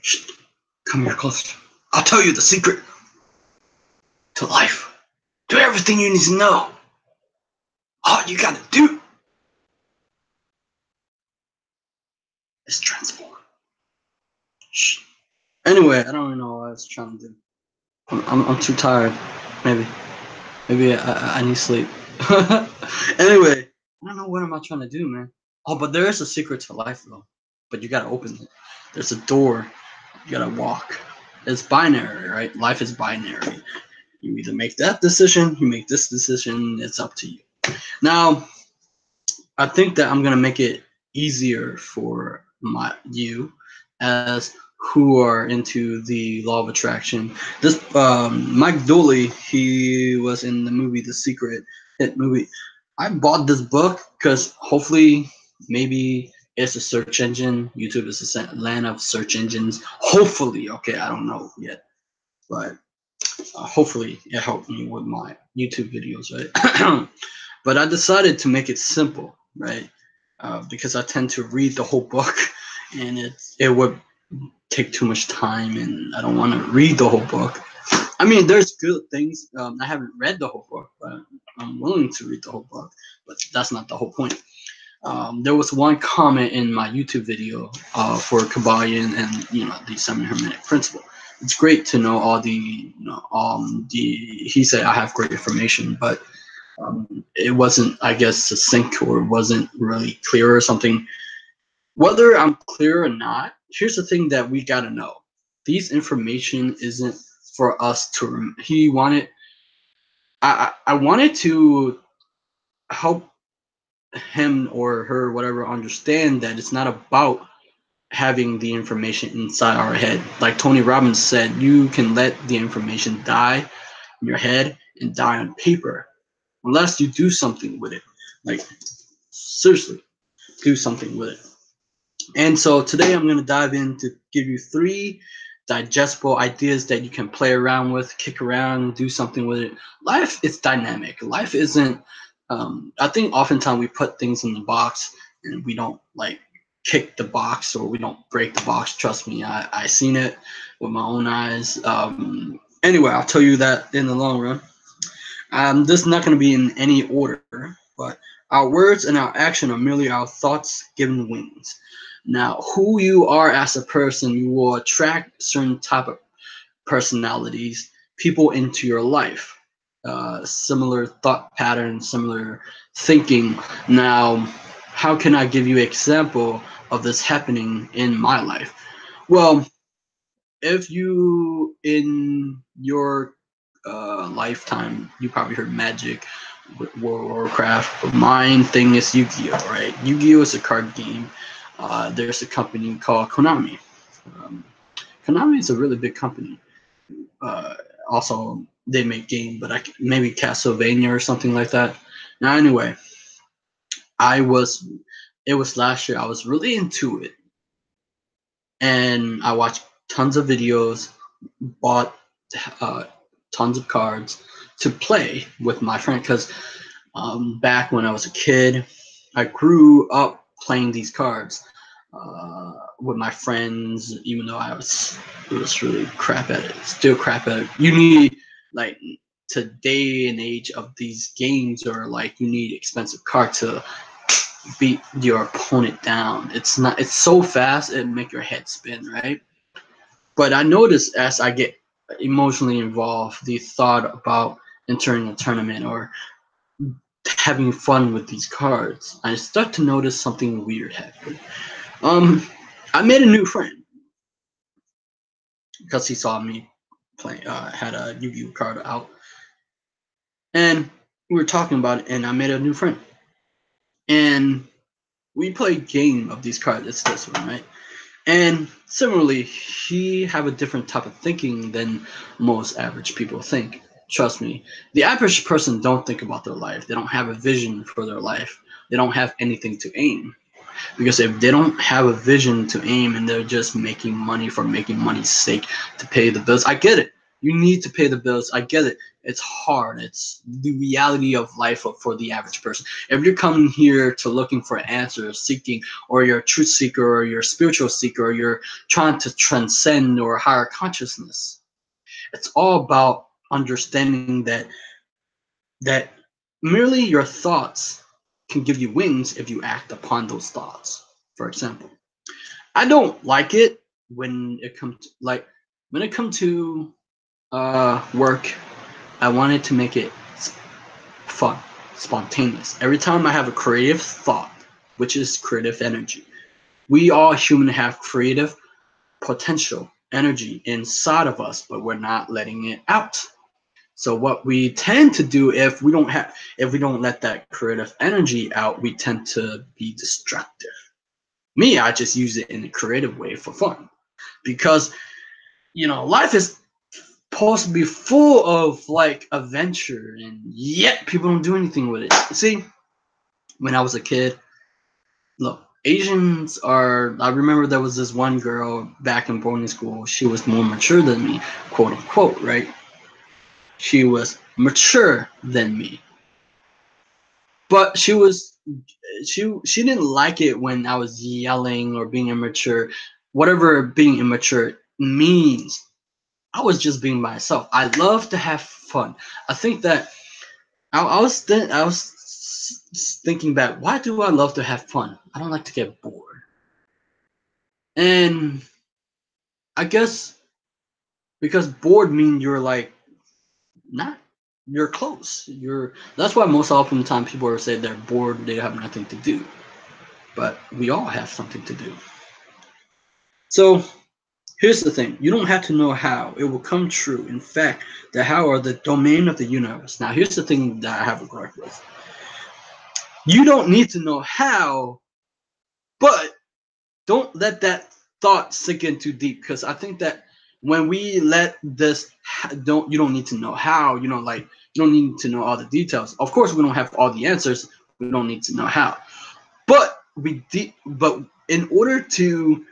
Shh, come here closer. I'll tell you the secret to life. Do everything you need to know. All you gotta do is transform. Shh. Anyway, I don't really know what I was trying to do. I'm too tired. Maybe I need sleep. Anyway, I don't know what am I trying to do, man. Oh, but there is a secret to life, though. But you gotta open it. There's a door. You gotta walk. It's binary, right? Life is binary. You either make that decision, you make this decision. It's up to you. Now, I think that I'm gonna make it easier for you as who are into the law of attraction. This Mike Dooley, he was in the movie The Secret, hit movie. I bought this book because hopefully maybe it's a search engine. YouTube is a land of search engines. Hopefully, okay, I don't know yet, but hopefully it helped me with my YouTube videos, right? But I decided to make it simple, right? Because I tend to read the whole book, and it would take too much time, and I don't want to read the whole book. I mean, there's good things. I haven't read the whole book, but I'm willing to read the whole book. But that's not the whole point. There was one comment in my YouTube video for Kabbalion and the 7 Hermetic Principle. It's great to know all the he said I have great information, but it wasn't, I guess, succinct or wasn't really clear or something. Whether I'm clear or not, here's the thing that we gotta know: these information isn't for us to. He wanted. I wanted to help him or her, whatever, understand that it's not about having the information inside our head. Like Tony Robbins said, you can let the information die in your head and die on paper, unless you do something with it. Like, seriously, do something with it. And so today I'm going to dive in to give you 3 digestible ideas that you can play around with, kick around, do something with it. Life is dynamic. Life isn't, I think oftentimes we put things in the box and we don't like kick the box or we don't break the box. Trust me, I seen it with my own eyes. Anyway, I'll tell you that in the long run. This is not going to be in any order, but our words and our action are merely our thoughts given wings. Now, who you are as a person, you will attract certain type of personalities, people into your life, similar thought patterns, similar thinking. Now, how can I give you an example of this happening in my life? Well, if you, in your lifetime, you probably heard Magic, World of Warcraft. Mine thing is Yu-Gi-Oh, right? Yu-Gi-Oh is a card game. There's a company called Konami. Konami is a really big company. Also, they make game, but maybe Castlevania or something like that. Now, anyway, it was last year. I was really into it, and I watched tons of videos, bought tons of cards to play with my friend. Because back when I was a kid, I grew up playing these cards with my friends, even though I was really crap at it, still crap at it. You need, like, today and age of these games, or like you need expensive card to beat your opponent down. It's so fast it make your head spin, right? But I notice as I get emotionally involved, the thought about entering a tournament or having fun with these cards, I start to notice something weird happen. I made a new friend because he saw me playing. Had a Yu-Gi-Oh card out, and we were talking about it. And I made a new friend, and we played game of these cards. It's this one, right? And similarly, he have a different type of thinking than most average people think. Trust me, the average person don't think about their life. They don't have a vision for their life. They don't have anything to aim. Because if they don't have a vision to aim and they're just making money for making money's sake to pay the bills, I get it. You need to pay the bills. I get it. It's hard. It's the reality of life for the average person. If you're coming here to looking for answers, seeking, or you're a truth seeker, or you're a spiritual seeker, or you're trying to transcend or higher consciousness, it's all about understanding that merely your thoughts can give you wings if you act upon those thoughts. For example, I don't like it when it comes to, work. I wanted to make it fun, spontaneous. Every time I have a creative thought, which is creative energy, we all human have creative potential energy inside of us, but we're not letting it out. So what we tend to do if we don't let that creative energy out, we tend to be destructive. Me, I just use it in a creative way for fun, because life is supposed to be full of like adventure, and yet people don't do anything with it. See, when I was a kid, look, Asians are. I remember there was this one girl back in boarding school. She was more mature than me, quote unquote, right? She was mature than me, but she didn't like it when I was yelling or being immature, whatever being immature means. I was just being myself. I love to have fun. I think that I was thinking back. Why do I love to have fun? I don't like to get bored, and I guess because bored mean you're like not you're close. That's why most often the time people are saying they're bored, they have nothing to do. But we all have something to do. So here's the thing. You don't have to know how. It will come true. In fact, the how are the domain of the universe. Now here's the thing that I have a gripe with. You don't need to know how, but don't let that thought sink in too deep, because I think that when we let this you don't need to know how, you don't need to know all the details. Of course we don't have all the answers. We don't need to know how, but but in order to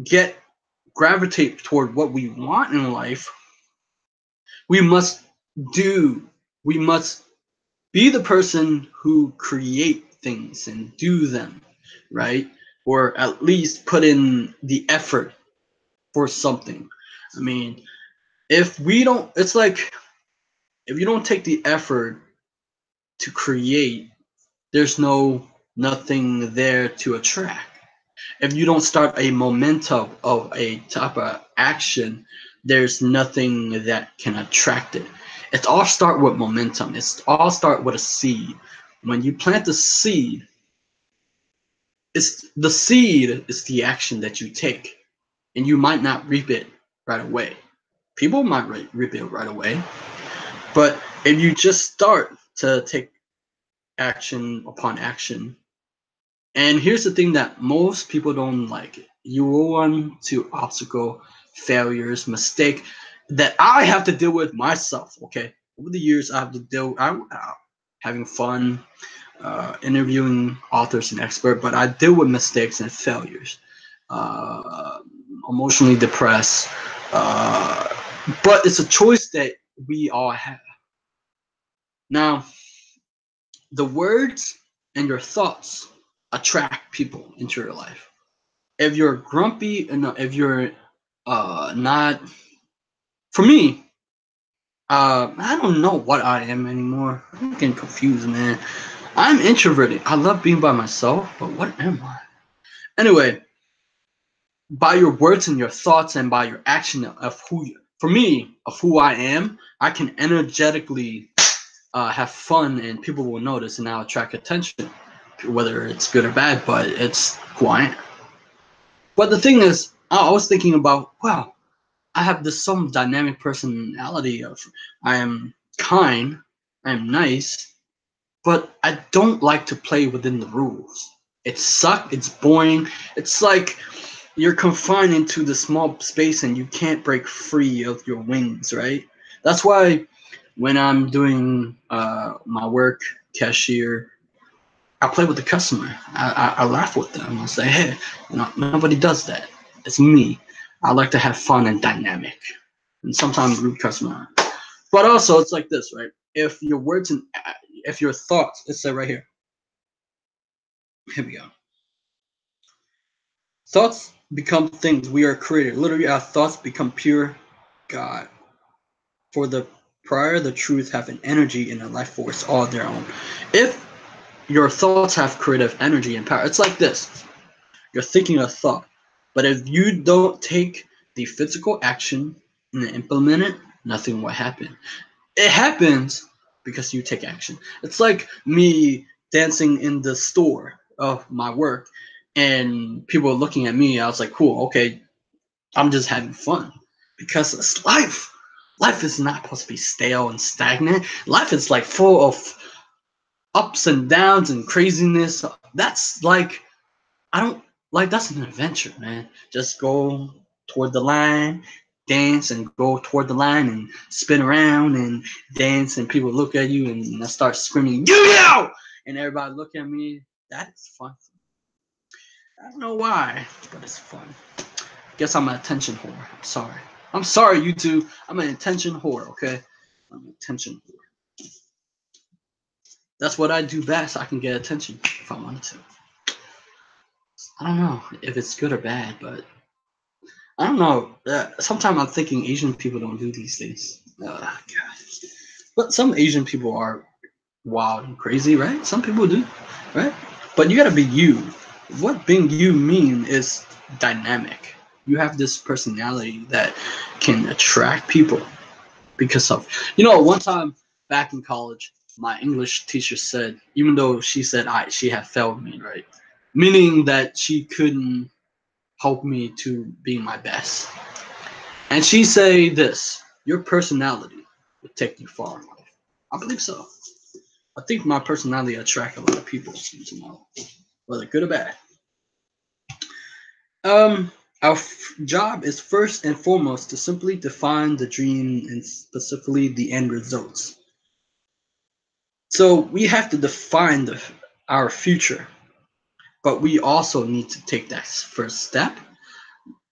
get gravitate toward what we want in life, we must do we must be the person who create things and do them, right? Or at least put in the effort for something. I mean, if we don't, it's like if you don't take the effort to create, there's nothing there to attract. If you don't start a momentum of a type of action, there's nothing that can attract it. It all start with momentum. It's all start with a seed. When you plant the seed, the seed is the action that you take, and you might not reap it right away. People might reap it right away, but if you just start to take action upon action, and here's the thing that most people don't like: you will run to obstacle, failures, mistake that I have to deal with myself. Okay, over the years I have to deal. I'm having fun, interviewing authors and experts, but I deal with mistakes and failures. Uh, Emotionally depressed, but it's a choice that we all have. Now, the words and your thoughts attract people into your life. If you're grumpy, no, if you're not, for me, I don't know what I am anymore. I'm getting confused, man. I'm introverted. I love being by myself, but what am I? Anyway, by your words and your thoughts and by your action of for me, of who I am, I can energetically have fun, and people will notice, and I'll attract attention, whether it's good or bad, but it's who I am. But the thing is, I was thinking about, wow, I have this some dynamic personality of I am kind, I am nice, but I don't like to play within the rules. It sucks, it's boring. It's like you're confined into the small space and you can't break free of your wings, right? That's why when I'm doing my work, cashier, I play with the customer. I laugh with them. I say, hey, nobody does that. It's me. I like to have fun and dynamic, and sometimes rude customer. But also, it's like this, right? If your words and if your thoughts, it's said right here. Here we go. Thoughts become things we are created. Literally, our thoughts become pure God. For the prior, the truth have an energy and a life force all their own. If your thoughts have creative energy and power, it's like this. You're thinking a thought, but if you don't take the physical action and implement it, nothing will happen. It happens because you take action. It's like me dancing in the store of my work and people looking at me. I was like, cool, okay, I'm just having fun because it's life. Life is not supposed to be stale and stagnant. Life is like full of ups and downs and craziness. That's like, I don't like, that's an adventure, man. Just go toward the line, dance and go toward the line and spin around and dance and people look at you and I start screaming, yo! And everybody look at me. That is fun. I don't know why, but it's fun. Guess I'm an attention whore. I'm sorry. I'm sorry, you two. I'm an attention whore, okay? I'm an attention whore. That's what I do best. I can get attention if I wanted to. I don't know if it's good or bad, but I don't know. Sometimes I'm thinking Asian people don't do these things. God. But some Asian people are wild and crazy, right? Some people do, right? But you gotta be you. What being you mean is dynamic. You have this personality that can attract people because of, one time back in college, my English teacher said, even though she said she had failed me, right? Meaning that she couldn't help me to be my best. And she say this, your personality will take you far in life. I believe so. I think my personality attract a lot of people, whether good or bad. Our job is first and foremost to simply define the dream and specifically the end results. So we have to define our future, but we also need to take that first step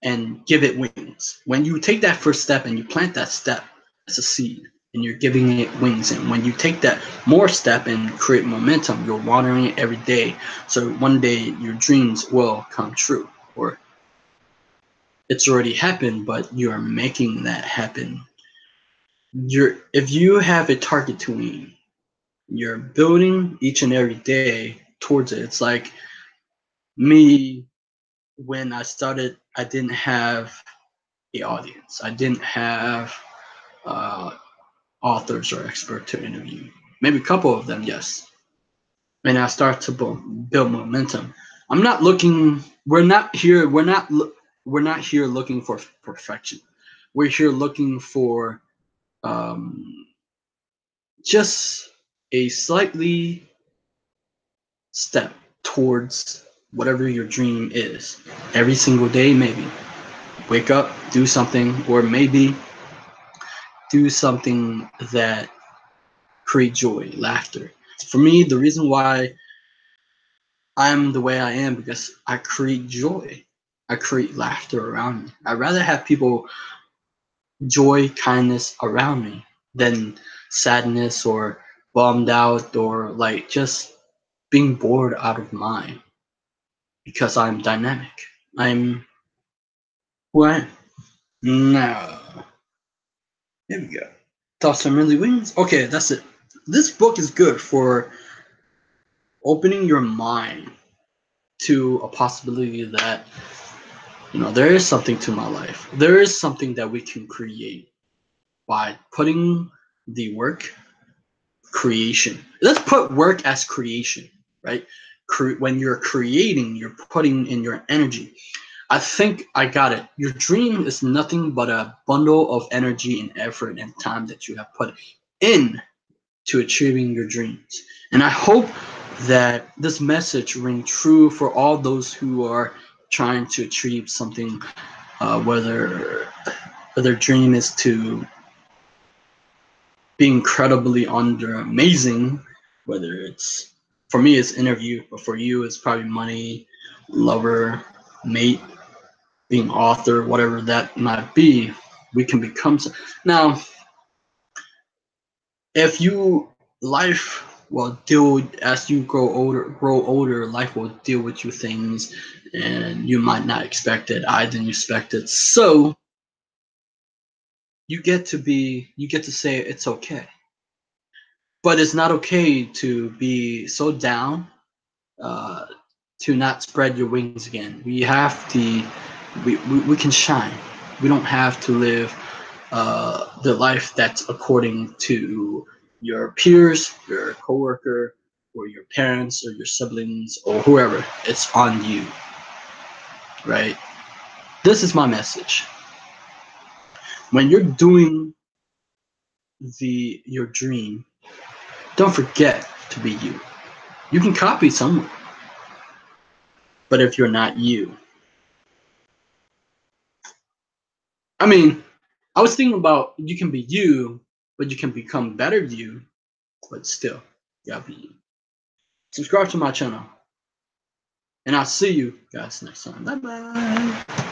and give it wings. When you take that first step and you plant that step, it's a seed and you're giving it wings. And when you take that more step and create momentum, you're watering it every day. So one day your dreams will come true, or it's already happened, but you are making that happen. If you have a target to aim, you're building each and every day towards it. It's like me when I started, I didn't have the audience. I didn't have uh, authors or experts to interview. Maybe a couple of them, yes. And I start to build momentum. I'm not looking. We're not here. We're not here looking for perfection. We're here looking for um, just a slightly step towards whatever your dream is. Every single day, maybe wake up, do something, or maybe do something that create joy, laughter. For me, the reason why I'm the way I am because I create joy. I create laughter around me. I'd rather have people joy, kindness around me than sadness or bummed out or like just being bored out of mind because I'm dynamic. I'm who I am. Now, here we go. Thoughts on Really Wings? Okay, that's it. This book is good for opening your mind to a possibility that there is something to my life. There is something that we can create by putting the work creation. Let's put work as creation, right? When you're creating, you're putting in your energy. I think I got it. Your dream is nothing but a bundle of energy and effort and time that you have put in to achieving your dreams. And I hope that this message rings true for all those who are trying to achieve something, whether their dream is to be incredibly under amazing, whether it's, for me it's interview, but for you it's probably money, lover, mate, being author, whatever that might be, we can become. Now, if you life will deal as you grow older, life will deal with you things, and you might not expect it. I didn't expect it, so you get to say it's okay. But it's not okay to be so down, uh, to not spread your wings again. We can shine. We don't have to live the life that's according to your peers, your coworker, or your parents, or your siblings, or whoever. It's on you, right? This is my message. When you're doing your dream, don't forget to be you. You can copy someone, but if you're not you, I mean, I was thinking about you can be you, but you can become better you, but still, you gotta be you. Subscribe to my channel, and I'll see you guys next time. Bye bye.